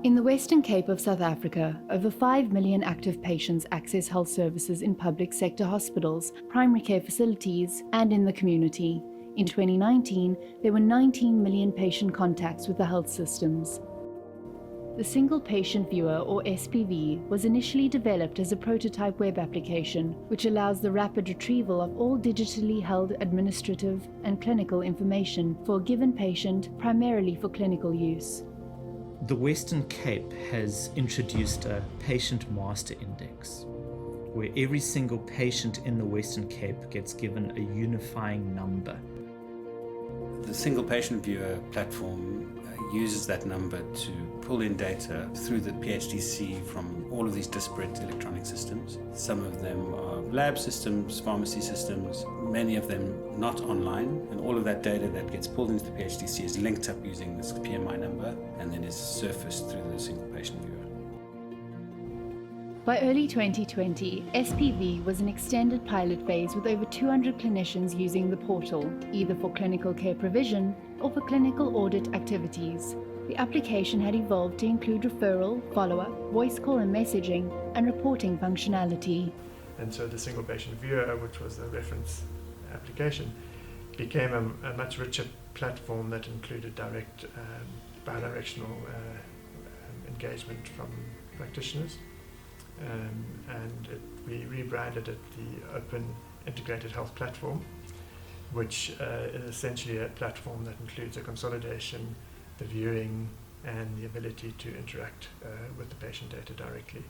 In the Western Cape of South Africa, over 5 million active patients access health services in public sector hospitals, primary care facilities, and in the community. In 2019, there were 19 million patient contacts with the health systems. The Single Patient Viewer, or SPV, was initially developed as a prototype web application, which allows the rapid retrieval of all digitally held administrative and clinical information for a given patient, primarily for clinical use. The Western Cape has introduced a patient master index, where every single patient in the Western Cape gets given a unifying number. The Single Patient Viewer platform uses that number to pull in data through the PHDC from all of these disparate electronic systems. Some of them are lab systems, pharmacy systems, many of them not online, and all of that data that gets pulled into the PHDC is linked up using this PMI number and then is surfaced through the Single Patient Viewer. By early 2020, SPV was an extended pilot phase with over 200 clinicians using the portal, either for clinical care provision or for clinical audit activities. The application had evolved to include referral, follow-up, voice call and messaging, and reporting functionality. And so the Single Patient Viewer, which was the reference application, became a much richer platform that included direct bidirectional engagement from practitioners. We rebranded it the Open Integrated Health Platform, which is essentially a platform that includes a consolidation, the viewing, and the ability to interact with the patient data directly.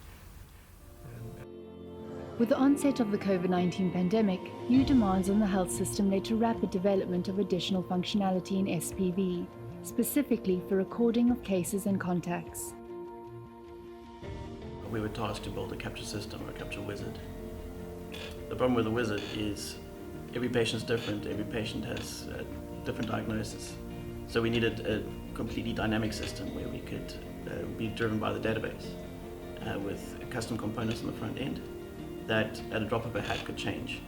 With the onset of the COVID-19 pandemic, new demands on the health system led to rapid development of additional functionality in SPV, specifically for recording of cases and contacts. We were tasked to build a capture system or a capture wizard. The problem with the wizard is every patient's different, every patient has a different diagnosis. So we needed a completely dynamic system where we could be driven by the database with custom components on the front end that at a drop of a hat could change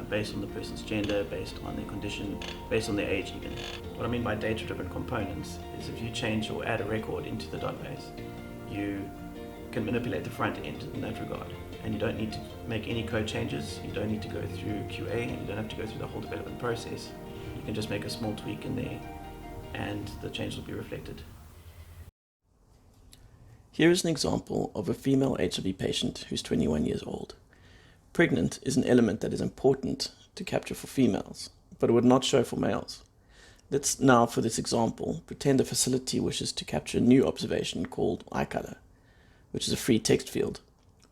based on the person's gender, based on their condition, based on their age even. What I mean by data-driven components is if you change or add a record into the database, you can manipulate the front end in that regard. And you don't need to make any code changes, you don't need to go through QA, you don't have to go through the whole development process. You can just make a small tweak in there and the change will be reflected. Here is an example of a female HIV patient who's 21 years old. Pregnant is an element that is important to capture for females, but it would not show for males. Let's now, for this example, pretend a facility wishes to capture a new observation called eye color, which is a free text field.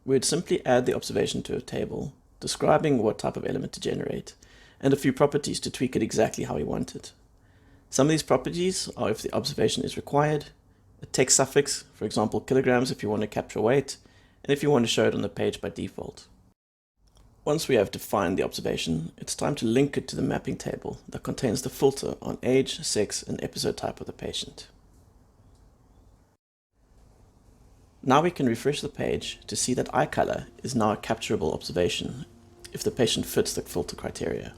We'd simply add the observation to a table, describing what type of element to generate, and a few properties to tweak it exactly how we want it. Some of these properties are if the observation is required, a text suffix, for example kilograms if you want to capture weight, and if you want to show it on the page by default. Once we have defined the observation, it's time to link it to the mapping table that contains the filter on age, sex, and episode type of the patient. Now we can refresh the page to see that eye color is now a capturable observation if the patient fits the filter criteria.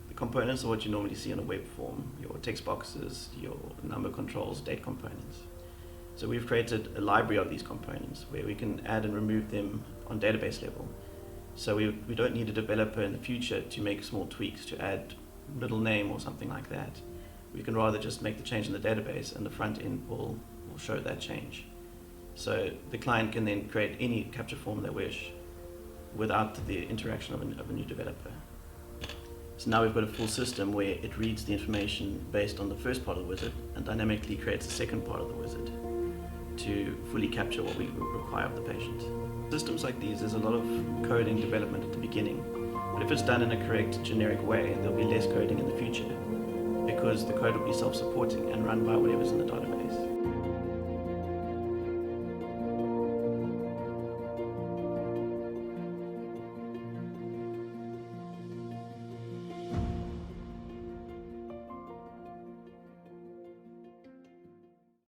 The components are what you normally see in a web form, your text boxes, your number controls, date components. So we've created a library of these components where we can add and remove them on database level. So we don't need a developer in the future to make small tweaks to add middle name or something like that. We can rather just make the change in the database and the front end will show that change. So the client can then create any capture form they wish without the interaction of a new developer. So now we've got a full system where it reads the information based on the first part of the wizard and dynamically creates the second part of the wizard to fully capture what we require of the patient. Systems like these, there's a lot of coding development at the beginning, but if it's done in a correct generic way, there'll be less coding in the future because the code will be self-supporting and run by whatever's in the database.